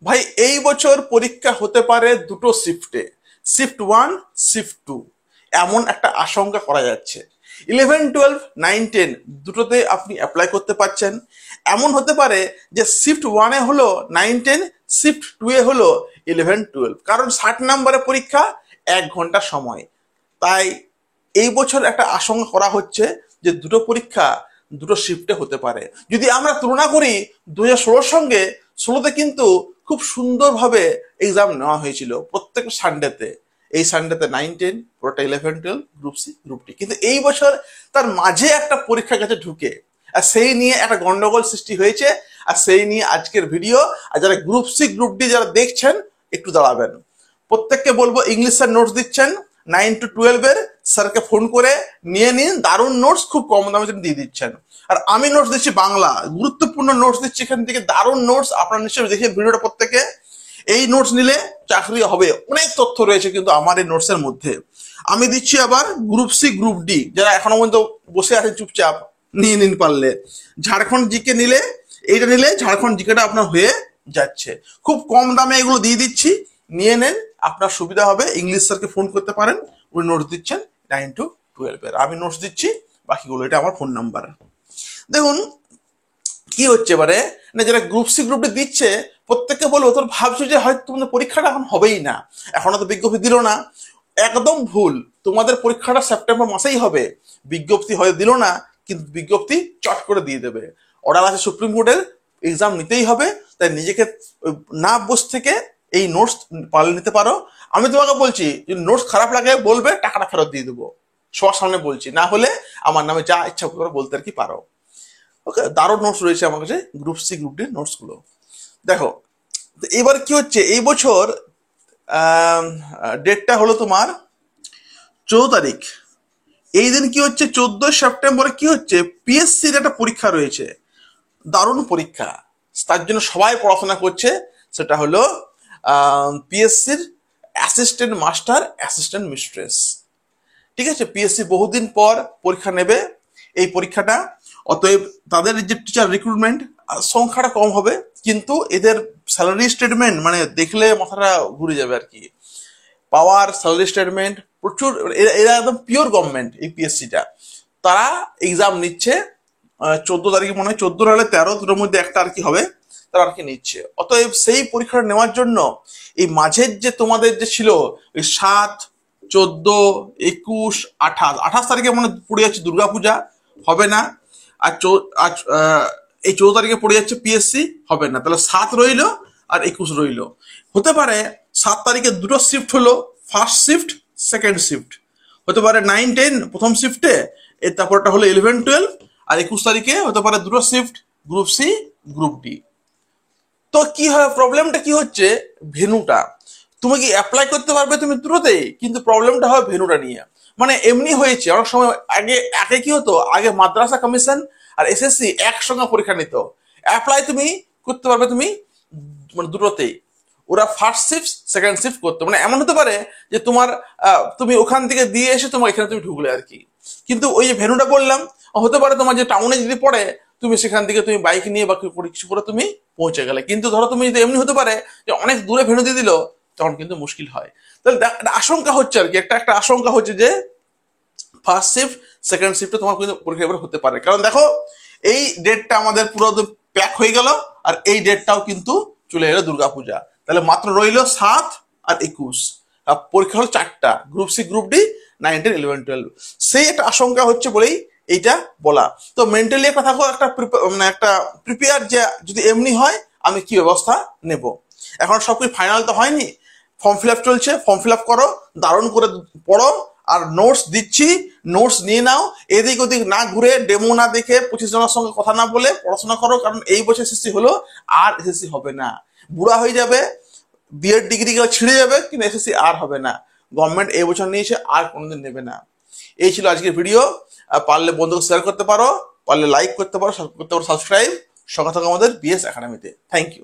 ভাই এই বছর পরীক্ষা হতে পারে দুটো শিফটে, শিফট 1, শিফট 2, এমন একটা আশঙ্কা করা যাচ্ছে। 11, 12, 9, 10 দুটোতে আপনি অ্যাপ্লাই করতে পারছেন। এমন হতে পারে যে শিফট 1-এ হলো 9, 10, শিফট 2-এ হলো 11, 12, কারণ 60 নম্বরের পরীক্ষা, 1 ঘন্টা সময়। তাই এই বছর একটা আশঙ্কা করা হচ্ছে যে দুটো পরীক্ষা দুটো শিফটে হতে পারে। যদি আমরা তুলনা করি 2016 সঙ্গে, 16তে কিন্তু খুব সুন্দরভাবে এক্সাম নেওয়া হয়েছিল প্রত্যেক সানডেতে। এই সানডেতে 9, 10, পুরোটা 11, 12, গ্রুপ সি, গ্রুপ ডি। কিন্তু এই বছর তার মাঝে একটা পরীক্ষা গেছে ঢুকে, আর সেই নিয়ে একটা গন্ডগোল সৃষ্টি হয়েছে, আর সেই নিয়ে আজকের ভিডিও। আর যারা গ্রুপ সি, গ্রুপ ডি যারা দেখছেন, একটু দাঁড়াবেন। প্রত্যেককে বলবো ইংলিশের নোটস দিচ্ছেন 9 to 12-এর, স্যারকে ফোন করে নিয়ে নিন। দারুণ নোটস, খুব কম দামে তিনি দিয়ে দিচ্ছেন। আর আমি নোটস দিচ্ছি বাংলা, গুরুত্বপূর্ণ নোটস দিচ্ছি এখান থেকে, দারুণ নোটস। আপনারা নিশ্চয়ই দেখে ভিডিওটা প্রত্যেকে। এই নোটস নিলে চাকরি হবে, অনেক তথ্য রয়েছে কিন্তু আমার এই নোটসের মধ্যে। আমি দিচ্ছি আবার গ্রুপ সি, গ্রুপ ডি, যারা এখনো পর্যন্ত বসে আছেন চুপচাপ, নিয়ে নিন পারলে। ঝাড়খণ্ড জিকে নিলে, এইটা নিলে ঝাড়খণ্ড জিকেটা আপনার হয়ে যাচ্ছে। খুব কম দামে এগুলো দিয়ে দিচ্ছি, নিয়ে নেন, আপনার সুবিধা হবে। ইংলিশ স্যারকে ফোন করতে পারেন, উনি নোটস দিচ্ছেন 9 to 12-এর। আমি নোটস দিচ্ছি বাকিগুলো, এটা আমার ফোন নাম্বার। দেখুন কি হচ্ছে এবারে, না যারা গ্রুপ সি, গ্রুপ ডি দিচ্ছে, প্রত্যেককে বলবো তোর ভাবছো যে হয়তো তোমাদের পরীক্ষাটা এখন হবেই না, এখনো তো বিজ্ঞপ্তি দিল না। একদম ভুল, তোমাদের পরীক্ষাটা সেপ্টেম্বর মাসেই হবে। বিজ্ঞপ্তি হয়ে দিল না, কিন্তু বিজ্ঞপ্তি চট করে দিয়ে দেবে। অর্ডার আছে সুপ্রিম কোর্টের, এক্সাম নিতেই হবে। তাই নিজেকে না বসে থেকে এই নোটস পালে নিতে পারো। আমি তোমাকে বলছি, যদি নোটস খারাপ লাগে বলবে, টাকাটা ফেরত দিয়ে দেবো, সবার সামনে বলছি। না হলে আমার নামে যা ইচ্ছা করে বলতে আর কি পারো। ওকে, দারুণ নোটস রয়েছে আমার কাছে group C, group D notes গুলো। দেখো এবার কি হচ্ছে, এই বছর ডেটটা হলো তোমার 14 তারিখ। এই দিন কি হচ্ছে, 14 সেপ্টেম্বরে কি হচ্ছে, পিএসসির একটা পরীক্ষা রয়েছে, দারুণ পরীক্ষা। তার জন্য সবাই পড়াশোনা করছে। সেটা হলো পিএসসির অ্যাসিস্ট্যান্ট মাস্টার, অ্যাসিস্ট্যান্ট মিস্ট্রেস। ঠিক আছে, পিএসসি বহুদিন পর পরীক্ষা নেবে এই পরীক্ষাটা। অতএব তাদের যে টিচার রিক্রুটমেন্ট সংখ্যাটা কম হবে, কিন্তু এদের স্যালারি স্টেটমেন্ট মানে দেখলে মাথাটা ঘুরে যাবে আর কি। পাওয়ার স্যালারি স্টেটমেন্ট প্রচুর, এরা একদম পিওর গভর্নমেন্ট। এই পিএসসিটা তারা এক্সাম নিচ্ছে 14 তারিখে, মনে হয় 14 নাহলে 13, দুটোর মধ্যে একটা আর কি হবে, তারা আর কি নিচ্ছে। অতএব সেই পরীক্ষাটা নেওয়ার জন্য এই মাঝের যে তোমাদের যে ছিল ওই 7, 14, 21, 28 তারিখে মনে পড়ে যাচ্ছে দুর্গাপূজা, হবে না। আর এই 14 তারিখে পড়ে যাচ্ছে পিএসসি, হবে না। তাহলে 7 রইলো আর 21 রইলো। হতে পারে 7 তারিখে দুটো শিফট হলো, ফার্স্ট শিফট, সেকেন্ড শিফট। হতে পারে 9, 10 প্রথম শিফটে, এর তারপরটা হলো 11, 12। আর 21 তারিখে হতে পারে দুটো shift, group C, group D. তো কি হয়, প্রবলেমটা কি হচ্ছে, ভেনুটা। তুমি কি অ্যাপ্লাই করতে পারবে তুমি দুটোতেই, কিন্তু প্রবলেমটা হয় ভেনুটা নিয়ে। মানে এমনি হয়েছে অনেক সময়, আগে আগে কি হতো, আগে মাদ্রাসা কমিশন আর এসএসসি একসঙ্গে পরীক্ষা নিত। অ্যাপ্লাই তুমি করতে পারবে তুমি মানে দুটোতেই। ওরা ফার্স্ট শিফট, সেকেন্ড শিফট করতো। মানে এমন হতে পারে যে তোমার তুমি ওখান থেকে দিয়ে এসে তোমার এখানে তুমি ঢুকলে আর কি। কিন্তু ওই যে ভেনুটা বললাম, হতে পারে তোমার যে টাউনে যদি পড়ে, তুমি সেখান থেকে তুমি বাইক নিয়ে বা কিছু করে তুমি পৌঁছে গেলে। কিন্তু ধরো তুমি যদি এমনি হতে পারে যে অনেক দূরে ভেনু দিয়ে দিল, তখন কিন্তু মুশকিল হয়। তাহলে আশঙ্কা হচ্ছে আর কি, একটা আশঙ্কা হচ্ছে যে ফার্স্ট শিফট, সেকেন্ড শিফটে তোমার কিন্তু পরীক্ষা এবার হতে পারে। কারণ দেখো এই ডেটটা আমাদের পুরো প্যাক হয়ে গেল, আর এই ডেটটাও কিন্তু চলে এলো দুর্গাপূজা। তাহলে মাত্র রইল 7 আর 21। পরীক্ষা হলো 4টা, গ্রুপ সি, গ্রুপ ডি, 9, 10, 11, 12। সেই একটা আশঙ্কা হচ্ছে বলেই এইটা বলা। তো মেন্টালি একটা থাকো, একটা মানে একটা প্রিপেয়ার, যে যদি এমনি হয় আমি কি ব্যবস্থা নেব। এখন সবকিছু ফাইনাল তো হয়নি, ফর্ম ফিল আপ চলছে, ফর্ম ফিল আপ করো, দারুণ করে পড়ো। আর নোটস দিচ্ছি, নোটস নিয়ে নাও, এদিক ওদিক না ঘুরে, ডেমো না দেখে, 25 জনের সঙ্গে কথা না বলে পড়াশোনা করো। কারণ এই বছর এসএসসি হলো, আর এসএসসি হবে না, বুড়া হয়ে যাবে, বিএড ডিগ্রি ছিঁড়ে যাবে, কিন্তু এসএসসি আর হবে না। গভর্নমেন্ট এই বছর নিয়েছে, আর কোনোদিন নেবে না। এই ছিল আজকের ভিডিও। পারলে বন্ধুকে শেয়ার করতে পারো, পারলে লাইক করতে পারো, সাবস্ক্রাইব। সঙ্গে থাকো আমাদের বিএস একাডেমিতে। Thank you.